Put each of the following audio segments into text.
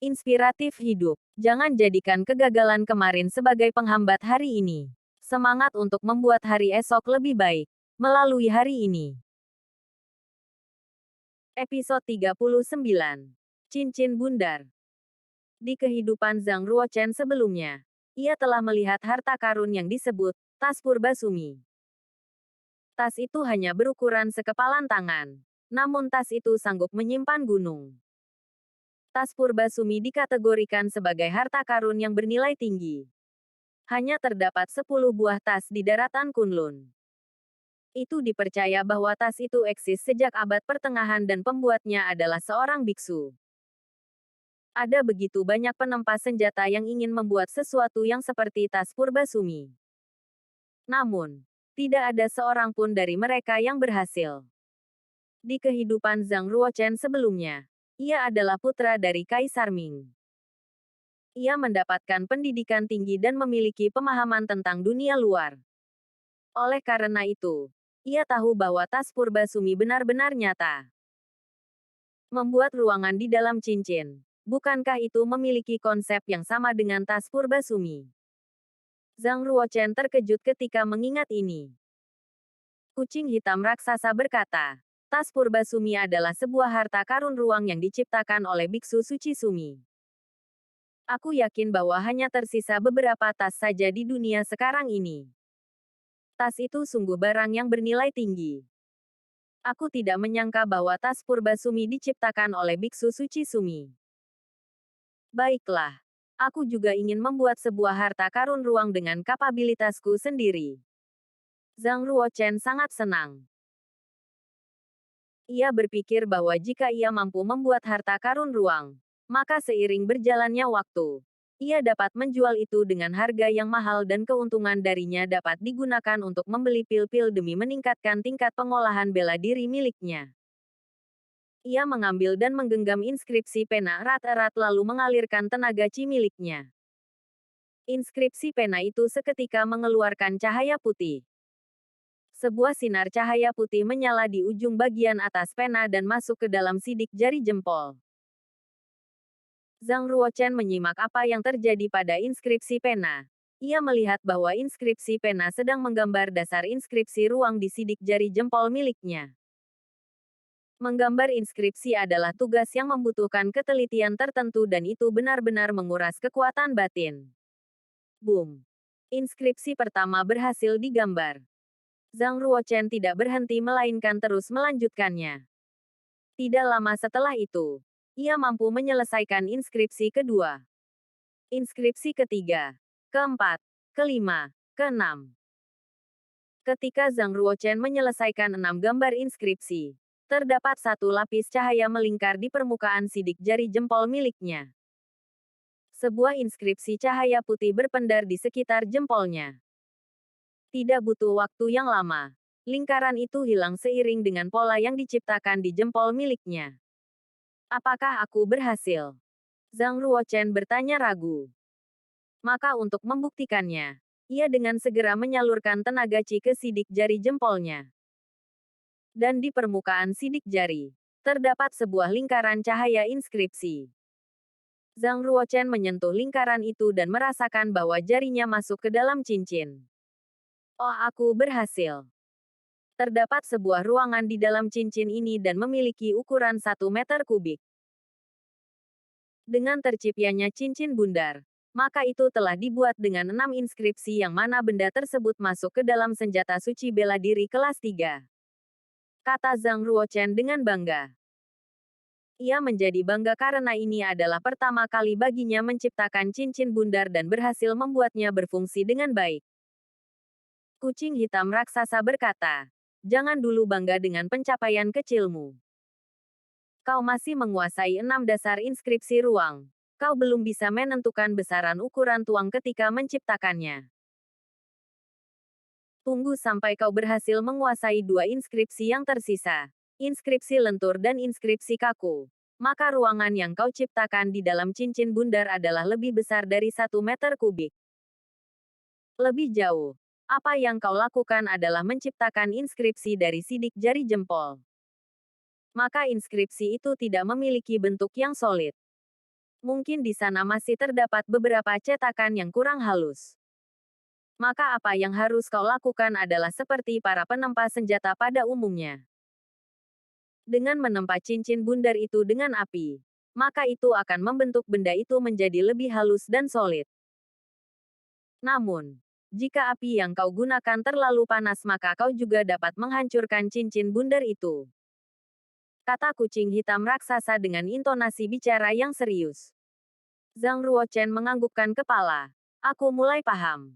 Inspiratif hidup. Jangan jadikan kegagalan kemarin sebagai penghambat hari ini. Semangat untuk membuat hari esok lebih baik melalui hari ini. Episode 39. Cincin Bundar. Di kehidupan Zhang Ruochen sebelumnya, ia telah melihat harta karun yang disebut tas Purbasumi. Tas itu hanya berukuran sekepalan tangan, namun tas itu sanggup menyimpan gunung. Tas Purbasumi dikategorikan sebagai harta karun yang bernilai tinggi. Hanya terdapat 10 buah tas di daratan Kunlun. Itu dipercaya bahwa tas itu eksis sejak abad pertengahan dan pembuatnya adalah seorang biksu. Ada begitu banyak penempa senjata yang ingin membuat sesuatu yang seperti tas Purbasumi. Namun, tidak ada seorang pun dari mereka yang berhasil. Di kehidupan Zhang Ruochen sebelumnya, ia adalah putra dari Kaisar Ming. Ia mendapatkan pendidikan tinggi dan memiliki pemahaman tentang dunia luar. Oleh karena itu, ia tahu bahwa tas Purbasumi benar-benar nyata. Membuat ruangan di dalam cincin. Bukankah itu memiliki konsep yang sama dengan tas Purbasumi? Zhang Ruochen terkejut ketika mengingat ini. Kucing hitam raksasa berkata, tas Purbasumi adalah sebuah harta karun ruang yang diciptakan oleh Biksu Suci Sumi. Aku yakin bahwa hanya tersisa beberapa tas saja di dunia sekarang ini. Tas itu sungguh barang yang bernilai tinggi. Aku tidak menyangka bahwa tas Purbasumi diciptakan oleh Biksu Suci Sumi. Baiklah, aku juga ingin membuat sebuah harta karun ruang dengan kapabilitasku sendiri. Zhang Ruochen sangat senang. Ia berpikir bahwa jika ia mampu membuat harta karun ruang, maka seiring berjalannya waktu, ia dapat menjual itu dengan harga yang mahal dan keuntungan darinya dapat digunakan untuk membeli pil-pil demi meningkatkan tingkat pengolahan bela diri miliknya. Ia mengambil dan menggenggam inskripsi pena erat-erat lalu mengalirkan tenaga chi miliknya. Inskripsi pena itu seketika mengeluarkan cahaya putih. Sebuah sinar cahaya putih menyala di ujung bagian atas pena dan masuk ke dalam sidik jari jempol. Zhang Ruochen menyimak apa yang terjadi pada inskripsi pena. Ia melihat bahwa inskripsi pena sedang menggambar dasar inskripsi ruang di sidik jari jempol miliknya. Menggambar inskripsi adalah tugas yang membutuhkan ketelitian tertentu dan itu benar-benar menguras kekuatan batin. Boom! Inskripsi pertama berhasil digambar. Zhang Ruochen tidak berhenti melainkan terus melanjutkannya. Tidak lama setelah itu, ia mampu menyelesaikan inskripsi kedua, inskripsi ketiga, keempat, kelima, keenam. Ketika Zhang Ruochen menyelesaikan 6 gambar inskripsi, terdapat satu lapis cahaya melingkar di permukaan sidik jari jempol miliknya. Sebuah inskripsi cahaya putih berpendar di sekitar jempolnya. Tidak butuh waktu yang lama. Lingkaran itu hilang seiring dengan pola yang diciptakan di jempol miliknya. Apakah aku berhasil? Zhang Ruochen bertanya ragu. Maka untuk membuktikannya, ia dengan segera menyalurkan tenaga chi ke sidik jari jempolnya. Dan di permukaan sidik jari, terdapat sebuah lingkaran cahaya inskripsi. Zhang Ruochen menyentuh lingkaran itu dan merasakan bahwa jarinya masuk ke dalam cincin. Oh, aku berhasil. Terdapat sebuah ruangan di dalam cincin ini dan memiliki ukuran 1 meter kubik. Dengan terciptanya cincin bundar, maka itu telah dibuat dengan 6 inskripsi yang mana benda tersebut masuk ke dalam senjata suci bela diri kelas 3. Kata Zhang Ruochen dengan bangga. Ia menjadi bangga karena ini adalah pertama kali baginya menciptakan cincin bundar dan berhasil membuatnya berfungsi dengan baik. Kucing hitam raksasa berkata, jangan dulu bangga dengan pencapaian kecilmu. Kau masih menguasai 6 dasar inskripsi ruang. Kau belum bisa menentukan besaran ukuran tuang ketika menciptakannya. Tunggu sampai kau berhasil menguasai 2 inskripsi yang tersisa. Inskripsi lentur dan inskripsi kaku. Maka ruangan yang kau ciptakan di dalam cincin bundar adalah lebih besar dari 1 meter kubik. Lebih jauh, apa yang kau lakukan adalah menciptakan inskripsi dari sidik jari jempol. Maka inskripsi itu tidak memiliki bentuk yang solid. Mungkin di sana masih terdapat beberapa cetakan yang kurang halus. Maka apa yang harus kau lakukan adalah seperti para penempa senjata pada umumnya. Dengan menempa cincin bundar itu dengan api, maka itu akan membentuk benda itu menjadi lebih halus dan solid. Namun, jika api yang kau gunakan terlalu panas maka kau juga dapat menghancurkan cincin bundar itu. Kata kucing hitam raksasa dengan intonasi bicara yang serius. Zhang Ruochen menganggukkan kepala. Aku mulai paham.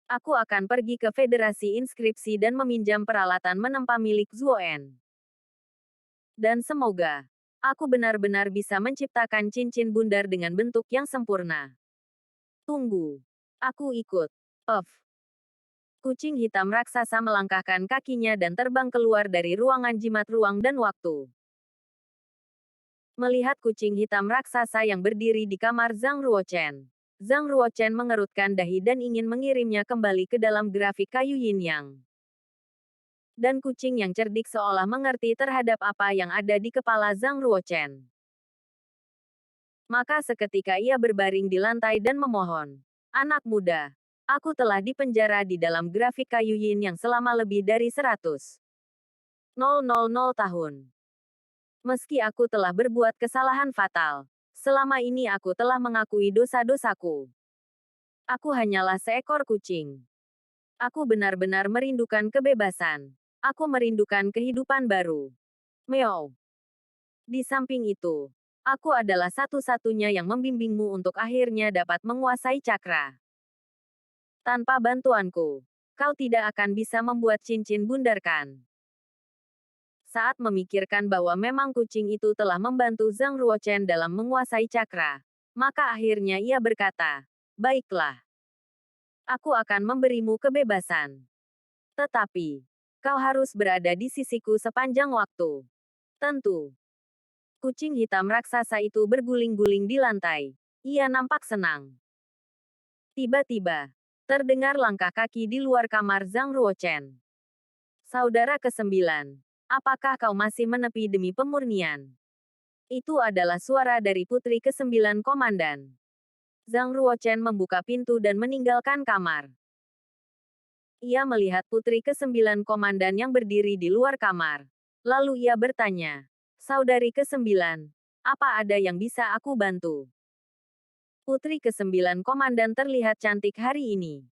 Aku akan pergi ke Federasi Inskripsi dan meminjam peralatan menempa milik Zuoen. Dan semoga aku benar-benar bisa menciptakan cincin bundar dengan bentuk yang sempurna. Tunggu. Aku ikut. Of. Kucing hitam raksasa melangkahkan kakinya dan terbang keluar dari ruangan jimat ruang dan waktu. Melihat kucing hitam raksasa yang berdiri di kamar Zhang Ruochen, Zhang Ruochen mengerutkan dahi dan ingin mengirimnya kembali ke dalam grafik kayu yin yang. Dan kucing yang cerdik seolah mengerti terhadap apa yang ada di kepala Zhang Ruochen. Maka seketika ia berbaring di lantai dan memohon, "Anak muda, aku telah dipenjara di dalam grafik kayu yin yang selama lebih dari 100.000 tahun. Meski aku telah berbuat kesalahan fatal, selama ini aku telah mengakui dosa-dosaku. Aku hanyalah seekor kucing. Aku benar-benar merindukan kebebasan. Aku merindukan kehidupan baru. Meow. Di samping itu, aku adalah satu-satunya yang membimbingmu untuk akhirnya dapat menguasai cakra. Tanpa bantuanku, kau tidak akan bisa membuat cincin bundar kan?" Saat memikirkan bahwa memang kucing itu telah membantu Zhang Ruochen dalam menguasai cakra, maka akhirnya ia berkata, "Baiklah. Aku akan memberimu kebebasan. Tetapi, kau harus berada di sisiku sepanjang waktu." Tentu. Kucing hitam raksasa itu berguling-guling di lantai. Ia nampak senang. Tiba-tiba, terdengar langkah kaki di luar kamar Zhang Ruochen. "Saudara ke-9, apakah kau masih menepi demi pemurnian?" Itu adalah suara dari putri ke-9 komandan. Zhang Ruochen membuka pintu dan meninggalkan kamar. Ia melihat putri ke-9 komandan yang berdiri di luar kamar. Lalu ia bertanya, "Saudari ke-9, apa ada yang bisa aku bantu?" Putri ke-9 komandan terlihat cantik hari ini.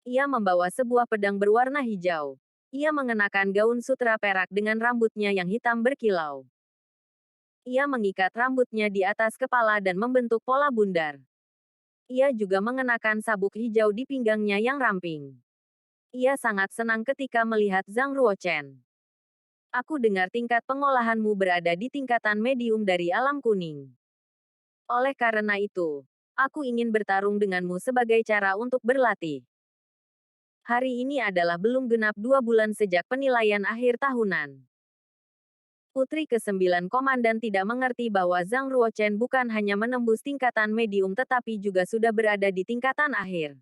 Ia membawa sebuah pedang berwarna hijau. Ia mengenakan gaun sutra perak dengan rambutnya yang hitam berkilau. Ia mengikat rambutnya di atas kepala dan membentuk pola bundar. Ia juga mengenakan sabuk hijau di pinggangnya yang ramping. Ia sangat senang ketika melihat Zhang Ruochen. "Aku dengar tingkat pengolahanmu berada di tingkatan medium dari alam kuning. Oleh karena itu, aku ingin bertarung denganmu sebagai cara untuk berlatih. Hari ini adalah belum genap 2 bulan sejak penilaian akhir tahunan." Putri ke-9 komandan tidak mengerti bahwa Zhang Ruochen bukan hanya menembus tingkatan medium tetapi juga sudah berada di tingkatan akhir.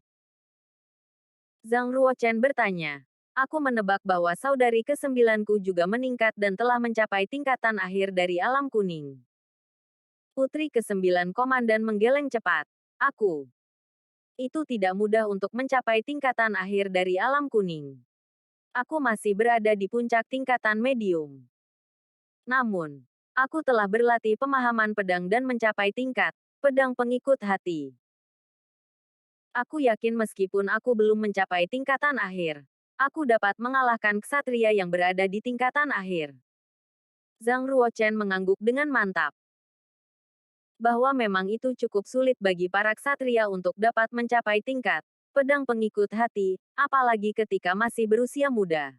Zhang Ruochen bertanya, "Aku menebak bahwa saudari ke-9ku juga meningkat dan telah mencapai tingkatan akhir dari alam kuning." Putri ke-9 komandan menggeleng cepat. "Aku. Itu tidak mudah untuk mencapai tingkatan akhir dari alam kuning. Aku masih berada di puncak tingkatan medium. Namun, aku telah berlatih pemahaman pedang dan mencapai tingkat pedang pengikut hati. Aku yakin meskipun aku belum mencapai tingkatan akhir, aku dapat mengalahkan ksatria yang berada di tingkatan akhir." Zhang Ruochen mengangguk dengan mantap. Bahwa memang itu cukup sulit bagi para ksatria untuk dapat mencapai tingkat pedang pengikut hati, apalagi ketika masih berusia muda.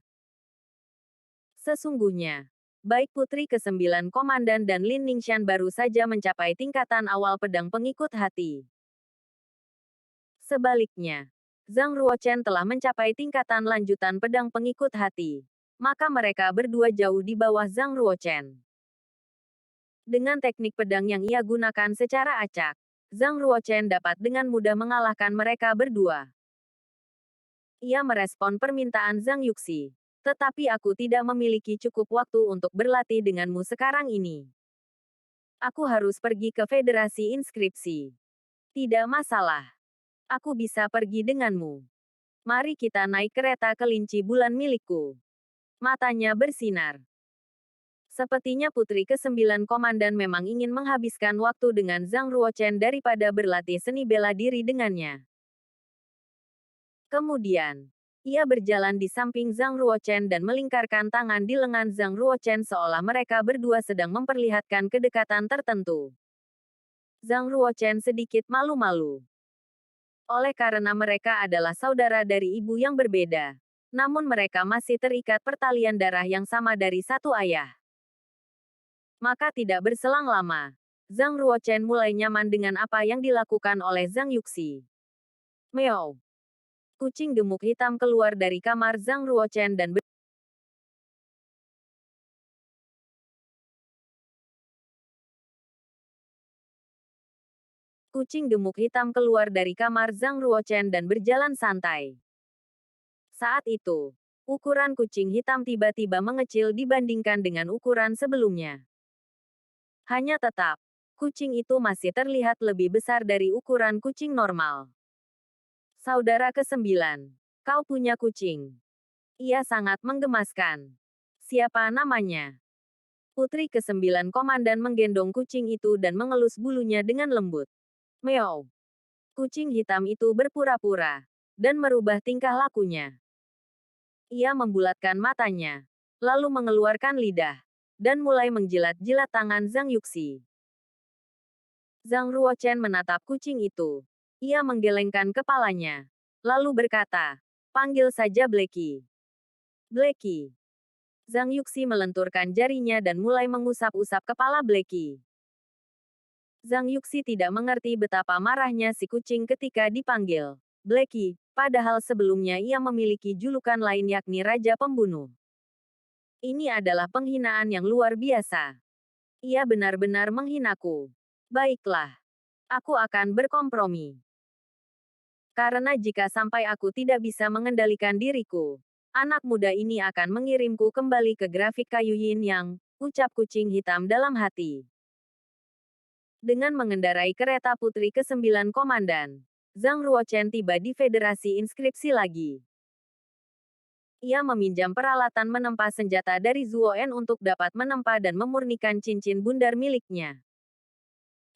Sesungguhnya, baik putri ke-9 komandan dan Lin Ningxian baru saja mencapai tingkatan awal pedang pengikut hati. Sebaliknya, Zhang Ruochen telah mencapai tingkatan lanjutan pedang pengikut hati. Maka mereka berdua jauh di bawah Zhang Ruochen. Dengan teknik pedang yang ia gunakan secara acak, Zhang Ruochen dapat dengan mudah mengalahkan mereka berdua. Ia merespon permintaan Zhang Yuxi. "Tetapi aku tidak memiliki cukup waktu untuk berlatih denganmu sekarang ini. Aku harus pergi ke Federasi Inskripsi. Tidak masalah. Aku bisa pergi denganmu. Mari kita naik kereta kelinci bulan milikku. Matanya bersinar. Sepertinya Putri Kesembilan Komandan memang ingin menghabiskan waktu dengan Zhang Ruochen daripada berlatih seni bela diri dengannya. Kemudian, ia berjalan di samping Zhang Ruochen dan melingkarkan tangan di lengan Zhang Ruochen seolah mereka berdua sedang memperlihatkan kedekatan tertentu. Zhang Ruochen sedikit malu-malu. Oleh karena mereka adalah saudara dari ibu yang berbeda. Namun mereka masih terikat pertalian darah yang sama dari satu ayah. Maka tidak berselang lama, Zhang Ruochen mulai nyaman dengan apa yang dilakukan oleh Zhang Yuxi. Meow. Kucing gemuk hitam keluar dari kamar Zhang Ruochen dan Kucing gemuk hitam keluar dari kamar Zhang Ruochen dan berjalan santai. Saat itu, ukuran kucing hitam tiba-tiba mengecil dibandingkan dengan ukuran sebelumnya. Hanya tetap, kucing itu masih terlihat lebih besar dari ukuran kucing normal. Saudara ke-9, kau punya kucing. Ia sangat menggemaskan. Siapa namanya? Putri ke-9 Komandan menggendong kucing itu dan mengelus bulunya dengan lembut. Meow. Kucing hitam itu berpura-pura dan merubah tingkah lakunya. Ia membulatkan matanya, lalu mengeluarkan lidah, dan mulai menjilat-jilat tangan Zhang Yuxi. Zhang Ruochen menatap kucing itu. Ia menggelengkan kepalanya, lalu berkata, panggil saja Blacky. Blacky. Zhang Yuxi melenturkan jarinya dan mulai mengusap-usap kepala Blacky. Zhang Yuxi tidak mengerti betapa marahnya si kucing ketika dipanggil Blacky, padahal sebelumnya ia memiliki julukan lain yakni Raja Pembunuh. Ini adalah penghinaan yang luar biasa. Ia benar-benar menghinaku. Baiklah. Aku akan berkompromi. Karena jika sampai aku tidak bisa mengendalikan diriku, anak muda ini akan mengirimku kembali ke grafik kayu yin yang, ucap kucing hitam dalam hati. Dengan mengendarai kereta Putri ke-9 Komandan, Zhang Ruochen tiba di Federasi Inskripsi lagi. Ia meminjam peralatan menempa senjata dari Zuoen untuk dapat menempa dan memurnikan cincin bundar miliknya.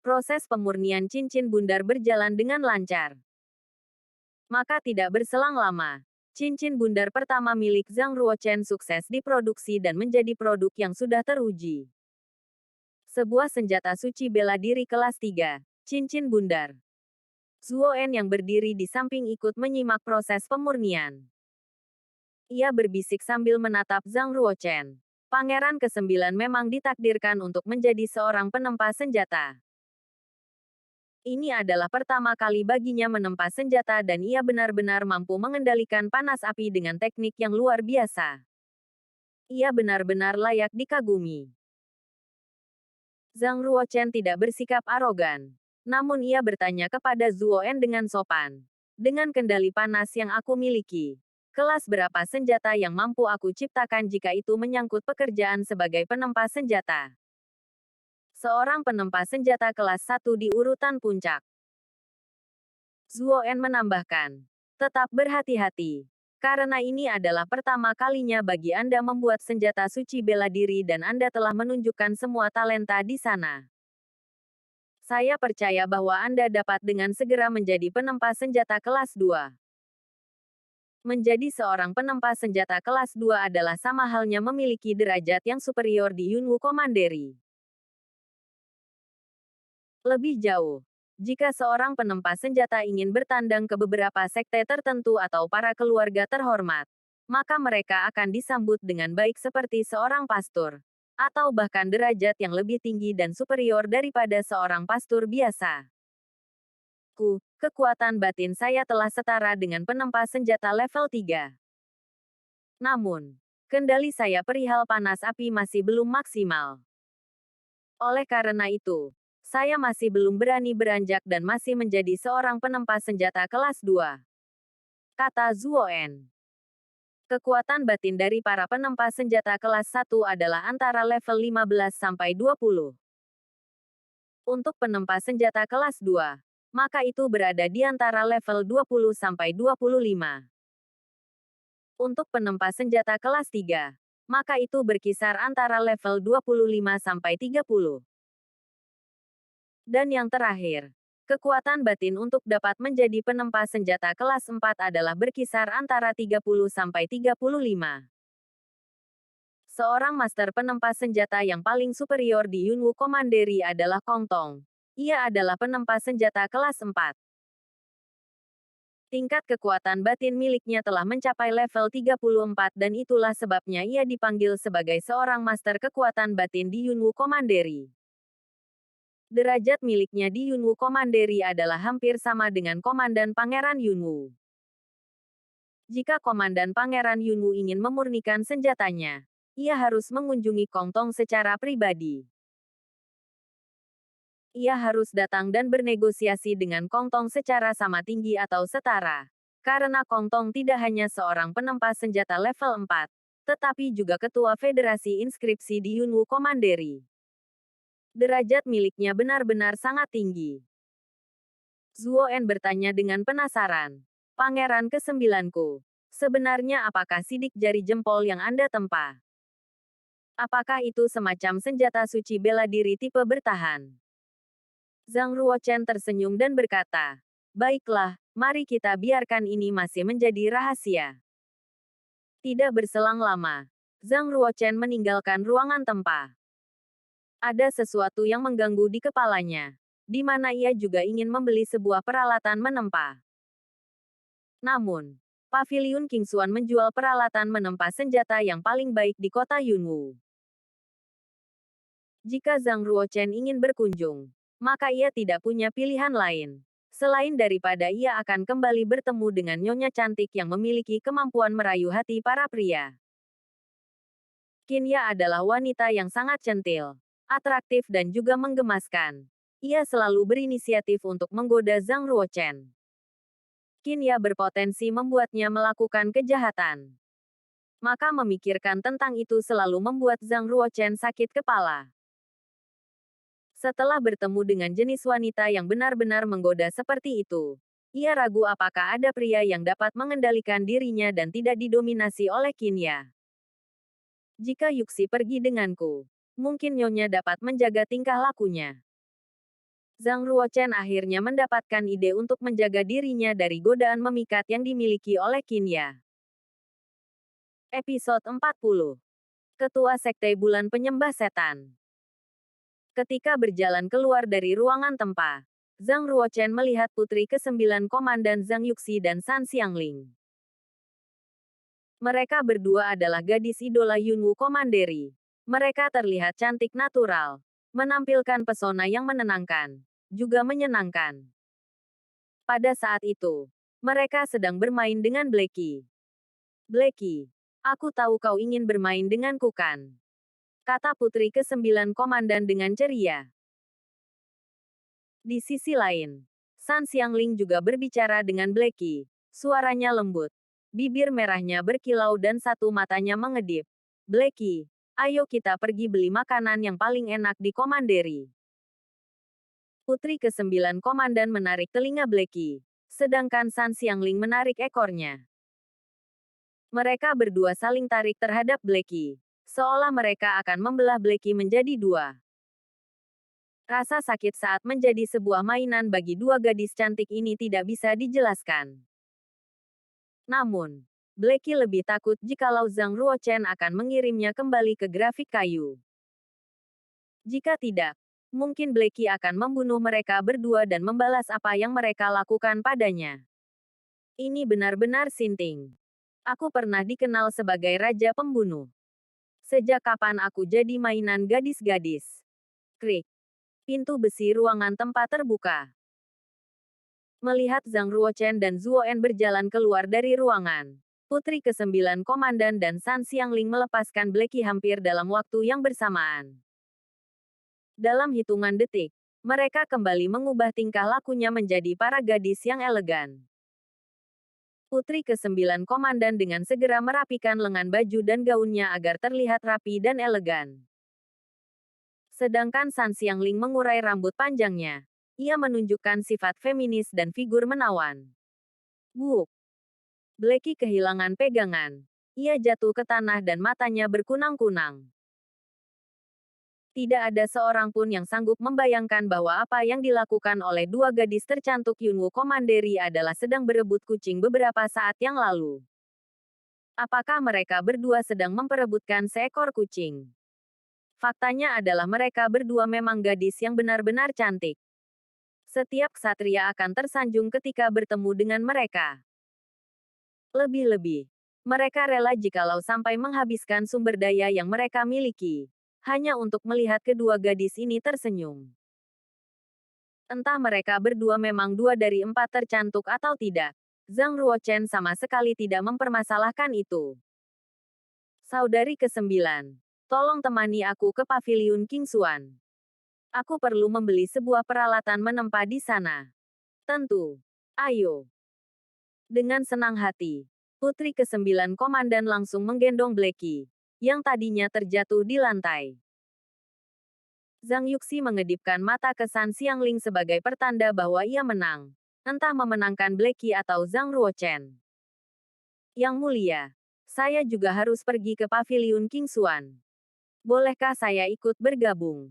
Proses pemurnian cincin bundar berjalan dengan lancar. Maka tidak berselang lama, cincin bundar pertama milik Zhang Ruochen sukses diproduksi dan menjadi produk yang sudah teruji. Sebuah senjata suci bela diri kelas 3, cincin bundar. Zuoen yang berdiri di samping ikut menyimak proses pemurnian. Ia berbisik sambil menatap Zhang Ruochen. Pangeran ke-9 memang ditakdirkan untuk menjadi seorang penempa senjata. Ini adalah pertama kali baginya menempa senjata dan ia benar-benar mampu mengendalikan panas api dengan teknik yang luar biasa. Ia benar-benar layak dikagumi. Zhang Ruochen tidak bersikap arogan. Namun ia bertanya kepada Zuoen dengan sopan. Dengan kendali panas yang aku miliki, kelas berapa senjata yang mampu aku ciptakan jika itu menyangkut pekerjaan sebagai penempa senjata? Seorang penempa senjata kelas 1 di urutan puncak. Zuoen menambahkan, tetap berhati-hati. Karena ini adalah pertama kalinya bagi Anda membuat senjata suci bela diri dan Anda telah menunjukkan semua talenta di sana. Saya percaya bahwa Anda dapat dengan segera menjadi penempa senjata kelas 2. Menjadi seorang penempa senjata kelas 2 adalah sama halnya memiliki derajat yang superior di Yunwu Commandery. Lebih jauh, jika seorang penempa senjata ingin bertandang ke beberapa sekte tertentu atau para keluarga terhormat, maka mereka akan disambut dengan baik seperti seorang pastor, atau bahkan derajat yang lebih tinggi dan superior daripada seorang pastor biasa. Kekuatan batin saya telah setara dengan penempa senjata level 3. Namun, kendali saya perihal panas api masih belum maksimal. Oleh karena itu, saya masih belum berani beranjak dan masih menjadi seorang penempa senjata kelas 2. Kata Zuoen. Kekuatan batin dari para penempa senjata kelas 1 adalah antara level 15 sampai 20. Untuk penempa senjata kelas 2, maka itu berada di antara level 20 sampai 25. Untuk penempa senjata kelas 3, maka itu berkisar antara level 25 sampai 30. Dan yang terakhir, kekuatan batin untuk dapat menjadi penempa senjata kelas 4 adalah berkisar antara 30 sampai 35. Seorang master penempa senjata yang paling superior di Yunwu Commandery adalah Kong Tong. Ia adalah penempa senjata kelas 4. Tingkat kekuatan batin miliknya telah mencapai level 34 dan itulah sebabnya ia dipanggil sebagai seorang master kekuatan batin di Yunwu Commandery. Derajat miliknya di Yunwu Commandery adalah hampir sama dengan Komandan Pangeran Yunwu. Jika Komandan Pangeran Yunwu ingin memurnikan senjatanya, ia harus mengunjungi Kong Tong secara pribadi. Ia harus datang dan bernegosiasi dengan Kong Tong secara sama tinggi atau setara. Karena Kong Tong tidak hanya seorang penempa senjata level 4, tetapi juga ketua Federasi Inskripsi di Yunwu Commandery. Derajat miliknya benar-benar sangat tinggi. Zuo En bertanya dengan penasaran. Pangeran ke-9ku, sebenarnya apakah sidik jari jempol yang Anda tempa? Apakah itu semacam senjata suci bela diri tipe bertahan? Zhang Ruochen tersenyum dan berkata, "Baiklah, mari kita biarkan ini masih menjadi rahasia." Tidak berselang lama, Zhang Ruochen meninggalkan ruangan tempa. Ada sesuatu yang mengganggu di kepalanya, di mana ia juga ingin membeli sebuah peralatan menempa. Namun, Paviliun Kingxuan menjual peralatan menempa senjata yang paling baik di kota Yunwu. Jika Zhang Ruochen ingin berkunjung, maka ia tidak punya pilihan lain. Selain daripada ia akan kembali bertemu dengan nyonya cantik yang memiliki kemampuan merayu hati para pria. Qinya adalah wanita yang sangat centil, atraktif dan juga menggemaskan. Ia selalu berinisiatif untuk menggoda Zhang Ruochen. Qinya berpotensi membuatnya melakukan kejahatan. Maka memikirkan tentang itu selalu membuat Zhang Ruochen sakit kepala. Setelah bertemu dengan jenis wanita yang benar-benar menggoda seperti itu, ia ragu apakah ada pria yang dapat mengendalikan dirinya dan tidak didominasi oleh Qinya. Jika Yuxi pergi denganku, mungkin Nyonya dapat menjaga tingkah lakunya. Zhang Ruochen akhirnya mendapatkan ide untuk menjaga dirinya dari godaan memikat yang dimiliki oleh Qinya. Episode 40. Ketua Sekte Bulan Penyembah Setan. Ketika berjalan keluar dari ruangan tempa, Zhang Ruochen melihat putri ke-9 Komandan Zhang Yuxi dan San Xiangling. Mereka berdua adalah gadis idola Yunwu Commandery. Mereka terlihat cantik natural, menampilkan pesona yang menenangkan, juga menyenangkan. Pada saat itu, mereka sedang bermain dengan Blackie. "Blackie, aku tahu kau ingin bermain denganku kan?" kata putri ke-9 komandan dengan ceria. Di sisi lain, San Xiangling juga berbicara dengan Blackie. Suaranya lembut, bibir merahnya berkilau dan satu matanya mengedip. "Blackie, ayo kita pergi beli makanan yang paling enak di Commandery." Putri ke-9 komandan menarik telinga Blackie, sedangkan San Xiangling menarik ekornya. Mereka berdua saling tarik terhadap Blackie, seolah mereka akan membelah Blackie menjadi dua. Rasa sakit saat menjadi sebuah mainan bagi dua gadis cantik ini tidak bisa dijelaskan. Namun, Blackie lebih takut jikalau Zhang Ruochen akan mengirimnya kembali ke grafik kayu. Jika tidak, mungkin Blackie akan membunuh mereka berdua dan membalas apa yang mereka lakukan padanya. Ini benar-benar sinting. Aku pernah dikenal sebagai Raja Pembunuh. Sejak kapan aku jadi mainan gadis-gadis? Krik. Pintu besi ruangan tempat terbuka. Melihat Zhang Ruochen dan Zuo En berjalan keluar dari ruangan, putri ke-9 komandan dan San Xiangling melepaskan Blackie hampir dalam waktu yang bersamaan. Dalam hitungan detik, mereka kembali mengubah tingkah lakunya menjadi para gadis yang elegan. Putri ke-9 komandan dengan segera merapikan lengan baju dan gaunnya agar terlihat rapi dan elegan. Sedangkan San Xiangling mengurai rambut panjangnya. Ia menunjukkan sifat feminis dan figur menawan. Wuk. Blacky kehilangan pegangan. Ia jatuh ke tanah dan matanya berkunang-kunang. Tidak ada seorang pun yang sanggup membayangkan bahwa apa yang dilakukan oleh dua gadis tercantik Yunwu Commandery adalah sedang berebut kucing beberapa saat yang lalu. Apakah mereka berdua sedang memperebutkan seekor kucing? Faktanya adalah mereka berdua memang gadis yang benar-benar cantik. Setiap ksatria akan tersanjung ketika bertemu dengan mereka. Lebih-lebih, mereka rela jikalau sampai menghabiskan sumber daya yang mereka miliki, hanya untuk melihat kedua gadis ini tersenyum. Entah mereka berdua memang dua dari empat tercantik atau tidak, Zhang Ruochen sama sekali tidak mempermasalahkan itu. Saudari ke-9, tolong temani aku ke paviliun King Xuan. Aku perlu membeli sebuah peralatan menempa di sana. Tentu. Ayo. Dengan senang hati, putri ke-9 komandan langsung menggendong Blacky, yang tadinya terjatuh di lantai. Zhang Yuxi mengedipkan mata ke San Xiangling sebagai pertanda bahwa ia menang, entah memenangkan Blacky atau Zhang Ruochen. Yang mulia, saya juga harus pergi ke paviliun King Xuan. Bolehkah saya ikut bergabung?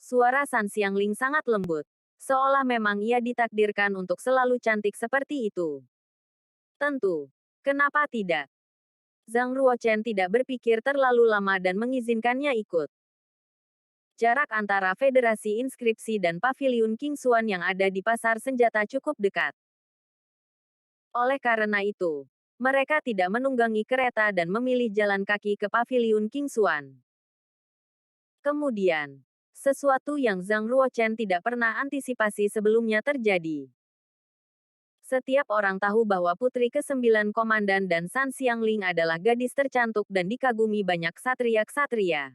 Suara San Xiangling sangat lembut, seolah memang ia ditakdirkan untuk selalu cantik seperti itu. Tentu, kenapa tidak? Zhang Ruochen tidak berpikir terlalu lama dan mengizinkannya ikut. Jarak antara Federasi Inskripsi dan Paviliun King Xuan yang ada di pasar senjata cukup dekat. Oleh karena itu, mereka tidak menunggangi kereta dan memilih jalan kaki ke Paviliun King Xuan. Kemudian, sesuatu yang Zhang Ruochen tidak pernah antisipasi sebelumnya terjadi. Setiap orang tahu bahwa putri ke-9 komandan dan San Xiangling adalah gadis tercantik dan dikagumi banyak ksatria-ksatria.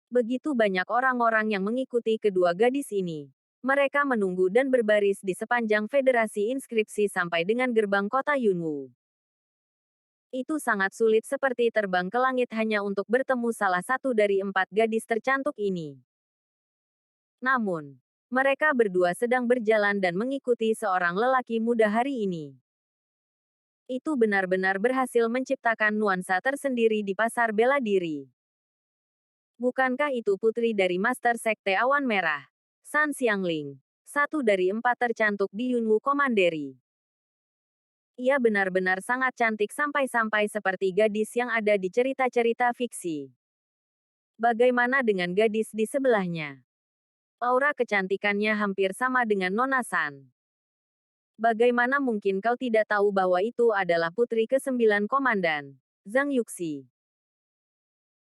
Begitu banyak orang-orang yang mengikuti kedua gadis ini. Mereka menunggu dan berbaris di sepanjang Federasi Inskripsi sampai dengan gerbang kota Yunwu. Itu sangat sulit seperti terbang ke langit hanya untuk bertemu salah satu dari empat gadis tercantik ini. Namun, mereka berdua sedang berjalan dan mengikuti seorang lelaki muda hari ini. Itu benar-benar berhasil menciptakan nuansa tersendiri di pasar bela diri. Bukankah itu putri dari Master Sekte Awan Merah, San Xiangling, satu dari empat tercantik di Yunwu Commandery? Ia benar-benar sangat cantik sampai-sampai seperti gadis yang ada di cerita-cerita fiksi. Bagaimana dengan gadis di sebelahnya? Aura kecantikannya hampir sama dengan Nona San. Bagaimana mungkin kau tidak tahu bahwa itu adalah putri ke-9 komandan, Zhang Yuxi?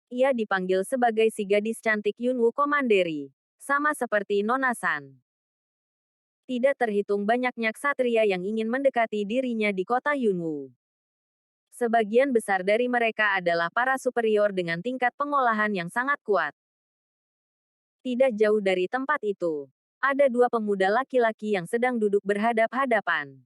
Ia dipanggil sebagai si gadis cantik Yunwu Commandery, sama seperti Nona San. Tidak terhitung banyaknya ksatria yang ingin mendekati dirinya di kota Yunwu. Sebagian besar dari mereka adalah para superior dengan tingkat pengolahan yang sangat kuat. Tidak jauh dari tempat itu, ada dua pemuda laki-laki yang sedang duduk berhadap-hadapan.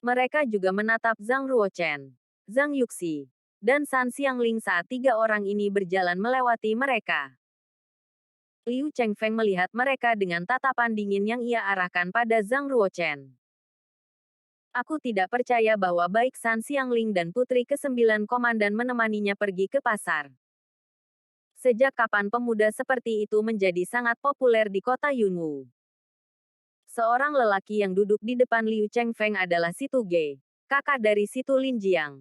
Mereka juga menatap Zhang Ruochen, Zhang Yuxi, dan San Xiangling saat tiga orang ini berjalan melewati mereka. Liu Chengfeng melihat mereka dengan tatapan dingin yang ia arahkan pada Zhang Ruochen. Aku tidak percaya bahwa baik San Xiangling dan putri ke-9 komandan menemaninya pergi ke pasar. Sejak kapan pemuda seperti itu menjadi sangat populer di kota Yunwu? Seorang lelaki yang duduk di depan Liu Chengfeng adalah Situ Ge, kakak dari Situ Linjiang.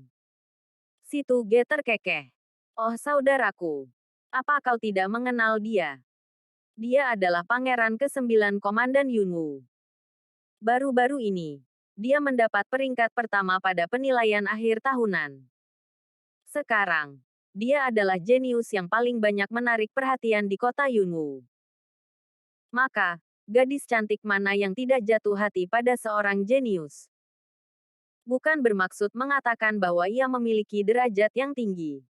Situ Ge terkekeh. Oh saudaraku, apa kau tidak mengenal dia? Dia adalah pangeran ke-9 komandan Yunwu. Baru-baru ini, dia mendapat peringkat pertama pada penilaian akhir tahunan. Sekarang, dia adalah jenius yang paling banyak menarik perhatian di kota Yunwu. Maka, gadis cantik mana yang tidak jatuh hati pada seorang jenius? Bukan bermaksud mengatakan bahwa ia memiliki derajat yang tinggi.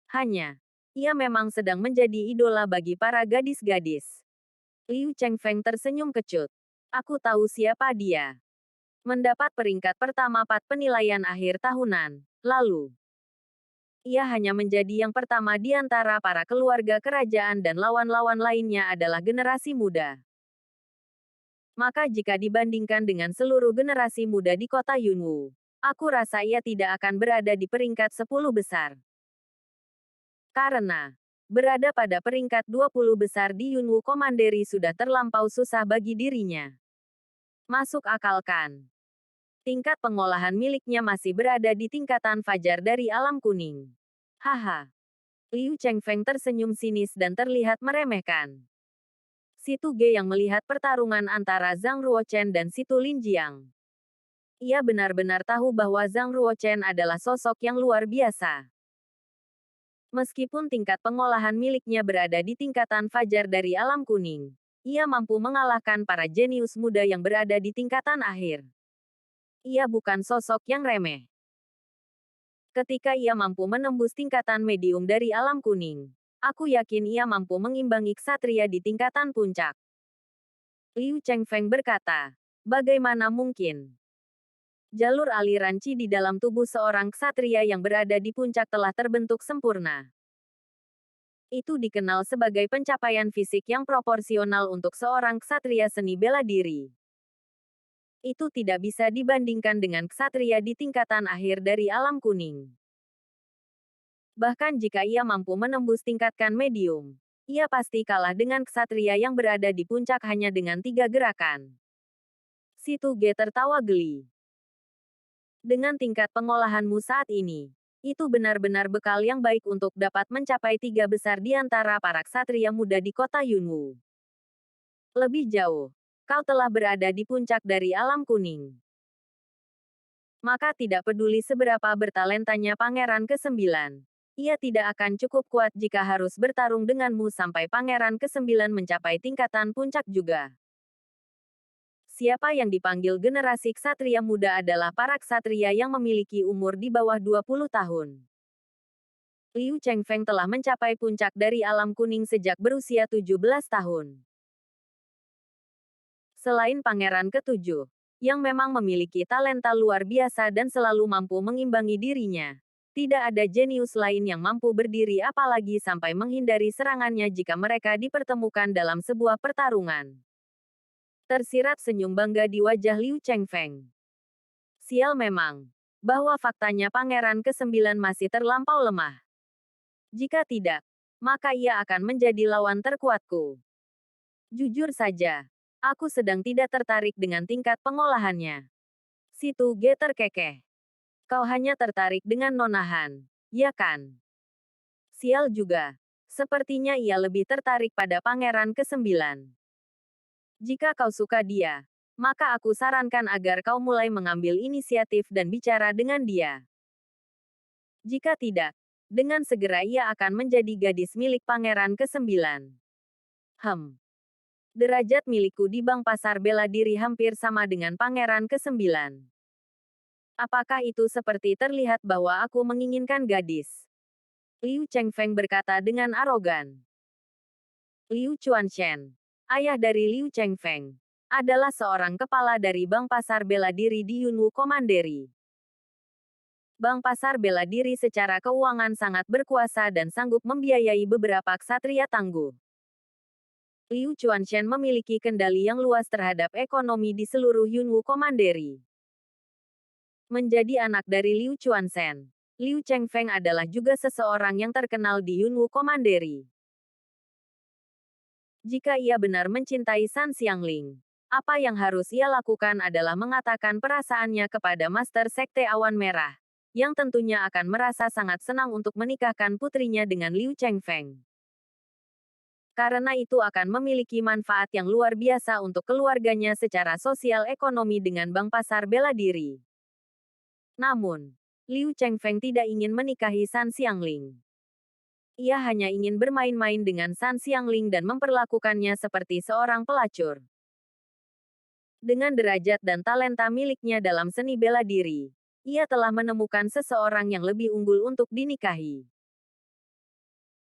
Hanya, ia memang sedang menjadi idola bagi para gadis-gadis. Liu Chengfeng tersenyum kecut. Aku tahu siapa dia. Mendapat peringkat pertama pada penilaian akhir tahunan, lalu. Ia hanya menjadi yang pertama di antara para keluarga kerajaan dan lawan-lawan lainnya adalah generasi muda. Maka jika dibandingkan dengan seluruh generasi muda di kota Yunwu, aku rasa ia tidak akan berada di peringkat 10 besar. Karena, berada pada peringkat 20 besar di Yunwu Commandery sudah terlampau susah bagi dirinya. Masuk akal kan? Tingkat pengolahan miliknya masih berada di tingkatan fajar dari alam kuning. Haha. Liu Chengfeng tersenyum sinis dan terlihat meremehkan. Si Tu Ge yang melihat pertarungan antara Zhang Ruochen dan Si Tu Linjiang. Ia benar-benar tahu bahwa Zhang Ruochen adalah sosok yang luar biasa. Meskipun tingkat pengolahan miliknya berada di tingkatan fajar dari alam kuning, ia mampu mengalahkan para jenius muda yang berada di tingkatan akhir. Ia bukan sosok yang remeh. Ketika ia mampu menembus tingkatan medium dari alam kuning, aku yakin ia mampu mengimbangi ksatria di tingkatan puncak. Liu Chengfeng berkata, bagaimana mungkin? Jalur aliran qi di dalam tubuh seorang ksatria yang berada di puncak telah terbentuk sempurna. Itu dikenal sebagai pencapaian fisik yang proporsional untuk seorang ksatria seni bela diri. Itu tidak bisa dibandingkan dengan ksatria di tingkatan akhir dari alam kuning. Bahkan jika ia mampu menembus tingkatan medium, ia pasti kalah dengan ksatria yang berada di puncak hanya dengan 3 gerakan. Si Tu Ge tertawa geli. Dengan tingkat pengolahanmu saat ini, itu benar-benar bekal yang baik untuk dapat mencapai 3 besar di antara para ksatria muda di kota Yunwu. Lebih jauh, kau telah berada di puncak dari alam kuning. Maka tidak peduli seberapa bertalentanya Pangeran ke-9. Ia tidak akan cukup kuat jika harus bertarung denganmu sampai Pangeran ke-9 mencapai tingkatan puncak juga. Siapa yang dipanggil generasi ksatria muda adalah para ksatria yang memiliki umur di bawah 20 tahun. Liu Chengfeng telah mencapai puncak dari alam kuning sejak berusia 17 tahun. Selain Pangeran ke-7, yang memang memiliki talenta luar biasa dan selalu mampu mengimbangi dirinya, tidak ada jenius lain yang mampu berdiri apalagi sampai menghindari serangannya jika mereka dipertemukan dalam sebuah pertarungan. Tersirat senyum bangga di wajah Liu Chengfeng. Sial memang, bahwa faktanya Pangeran ke-9 masih terlampau lemah. Jika tidak, maka ia akan menjadi lawan terkuatku. Jujur saja, aku sedang tidak tertarik dengan tingkat pengolahannya. Si Tu Ge terkekeh. Kau hanya tertarik dengan nonahan, ya kan? Sial juga. Sepertinya ia lebih tertarik pada Pangeran ke-9. Jika kau suka dia, maka aku sarankan agar kau mulai mengambil inisiatif dan bicara dengan dia. Jika tidak, dengan segera ia akan menjadi gadis milik Pangeran ke-9. Derajat milikku di Bank Pasar Bela Diri hampir sama dengan Pangeran ke-9. Apakah itu seperti terlihat bahwa aku menginginkan gadis? Liu Chengfeng berkata dengan arogan. Liu Chuanshen, ayah dari Liu Chengfeng, adalah seorang kepala dari Bank Pasar Bela Diri di Yunwu Commandery. Bank Pasar Bela Diri secara keuangan sangat berkuasa dan sanggup membiayai beberapa ksatria tangguh. Liu Chuanshen memiliki kendali yang luas terhadap ekonomi di seluruh Yunwu Commandery. Menjadi anak dari Liu Chuanshen, Liu Chengfeng adalah juga seseorang yang terkenal di Yunwu Commandery. Jika ia benar mencintai San Xiangling, apa yang harus ia lakukan adalah mengatakan perasaannya kepada Master Sekte Awan Merah, yang tentunya akan merasa sangat senang untuk menikahkan putrinya dengan Liu Chengfeng. Karena itu akan memiliki manfaat yang luar biasa untuk keluarganya secara sosial ekonomi dengan Bank Pasar Bela Diri. Namun, Liu Chengfeng tidak ingin menikahi San Xiangling. Ia hanya ingin bermain-main dengan San Xiangling dan memperlakukannya seperti seorang pelacur. Dengan derajat dan talenta miliknya dalam seni bela diri, ia telah menemukan seseorang yang lebih unggul untuk dinikahi.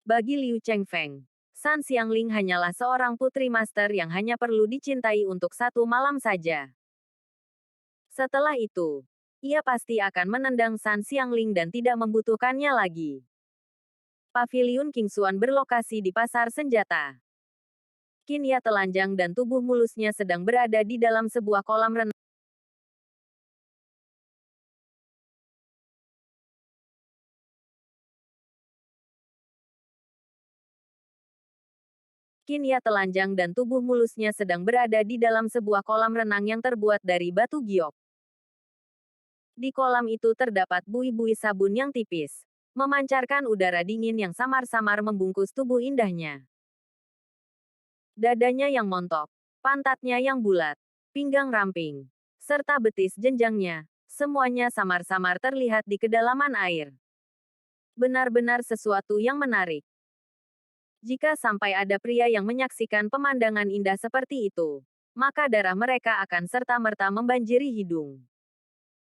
Bagi Liu Chengfeng, San Xiangling hanyalah seorang putri master yang hanya perlu dicintai untuk satu malam saja. Setelah itu, ia pasti akan menendang San Xiangling dan tidak membutuhkannya lagi. Paviliun Kingsuan berlokasi di pasar senjata. Qinya telanjang dan tubuh mulusnya sedang berada di dalam sebuah kolam renang. Qinya telanjang dan tubuh mulusnya sedang berada di dalam sebuah kolam renang yang terbuat dari batu giok. Di kolam itu terdapat buih-buih sabun yang tipis, memancarkan udara dingin yang samar-samar membungkus tubuh indahnya. Dadanya yang montok, pantatnya yang bulat, pinggang ramping, serta betis jenjangnya, semuanya samar-samar terlihat di kedalaman air. Benar-benar sesuatu yang menarik. Jika sampai ada pria yang menyaksikan pemandangan indah seperti itu, maka darah mereka akan serta-merta membanjiri hidung.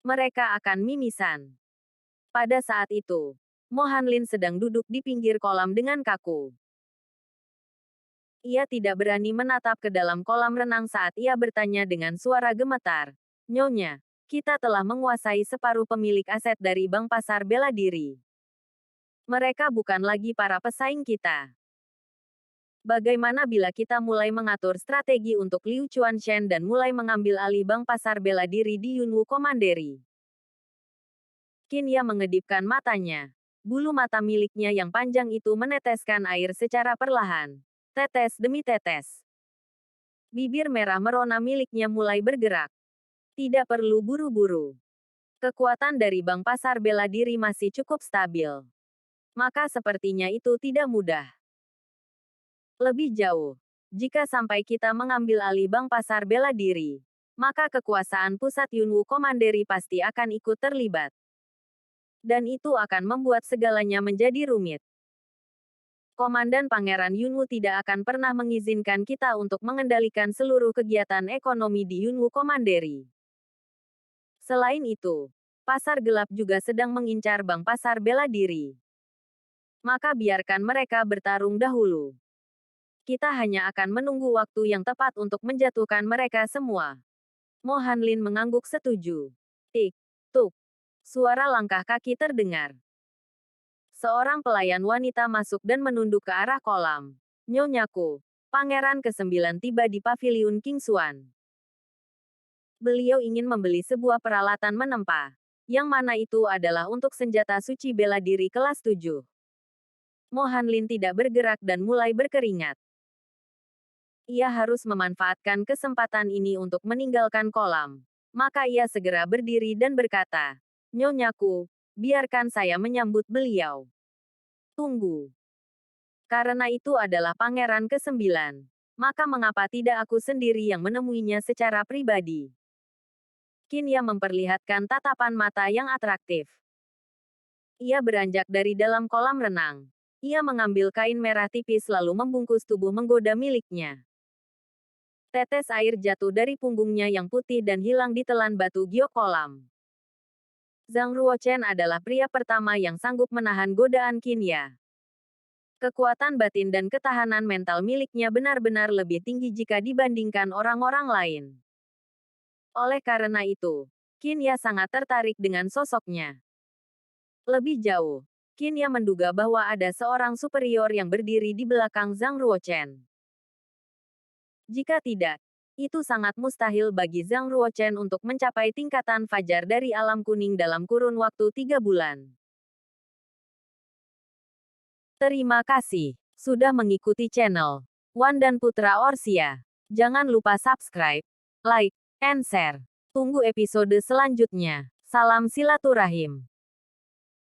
Mereka akan mimisan. Pada saat itu, Mo Hanlin sedang duduk di pinggir kolam dengan kaku. Ia tidak berani menatap ke dalam kolam renang saat ia bertanya dengan suara gemetar. Nyonya, kita telah menguasai separuh pemilik aset dari Bank Pasar Bela Diri. Mereka bukan lagi para pesaing kita. Bagaimana bila kita mulai mengatur strategi untuk Liu Chuanshen dan mulai mengambil alih Bank Pasar Bela Diri di Yunwu Commandery? Qinya mengedipkan matanya. Bulu mata miliknya yang panjang itu meneteskan air secara perlahan. Tetes demi tetes. Bibir merah merona miliknya mulai bergerak. Tidak perlu buru-buru. Kekuatan dari Bank Pasar Bela Diri masih cukup stabil. Maka sepertinya itu tidak mudah. Lebih jauh, jika sampai kita mengambil alih Bank Pasar Bela Diri, maka kekuasaan pusat Yunwu Commandery pasti akan ikut terlibat. Dan itu akan membuat segalanya menjadi rumit. Komandan Pangeran Yunwu tidak akan pernah mengizinkan kita untuk mengendalikan seluruh kegiatan ekonomi di Yunwu Commandery. Selain itu, pasar gelap juga sedang mengincar Bank Pasar Bela Diri. Maka biarkan mereka bertarung dahulu. Kita hanya akan menunggu waktu yang tepat untuk menjatuhkan mereka semua. Mo Hanlin mengangguk setuju. Tik, tuk. Suara langkah kaki terdengar. Seorang pelayan wanita masuk dan menunduk ke arah kolam. Nyonyaku, Pangeran ke-9 tiba di Paviliun Kingsuan. Beliau ingin membeli sebuah peralatan menempa. Yang mana itu adalah untuk senjata suci bela diri kelas 7. Mo Hanlin tidak bergerak dan mulai berkeringat. Ia harus memanfaatkan kesempatan ini untuk meninggalkan kolam. Maka ia segera berdiri dan berkata, Nyonyaku, biarkan saya menyambut beliau. Tunggu. Karena itu adalah Pangeran ke-9. Maka mengapa tidak aku sendiri yang menemuinya secara pribadi? Qinya memperlihatkan tatapan mata yang atraktif. Ia beranjak dari dalam kolam renang. Ia mengambil kain merah tipis lalu membungkus tubuh menggoda miliknya. Tetes air jatuh dari punggungnya yang putih dan hilang ditelan batu giok kolam. Zhang Ruochen adalah pria pertama yang sanggup menahan godaan Qinya. Kekuatan batin dan ketahanan mental miliknya benar-benar lebih tinggi jika dibandingkan orang-orang lain. Oleh karena itu, Qinya sangat tertarik dengan sosoknya. Lebih jauh, Qinya menduga bahwa ada seorang superior yang berdiri di belakang Zhang Ruochen. Jika tidak, itu sangat mustahil bagi Zhang Ruochen untuk mencapai tingkatan fajar dari alam kuning dalam kurun waktu 3 bulan. Terima kasih sudah mengikuti channel Wan dan Putra Orsia. Jangan lupa subscribe, like, and share. Tunggu episode selanjutnya. Salam silaturahim.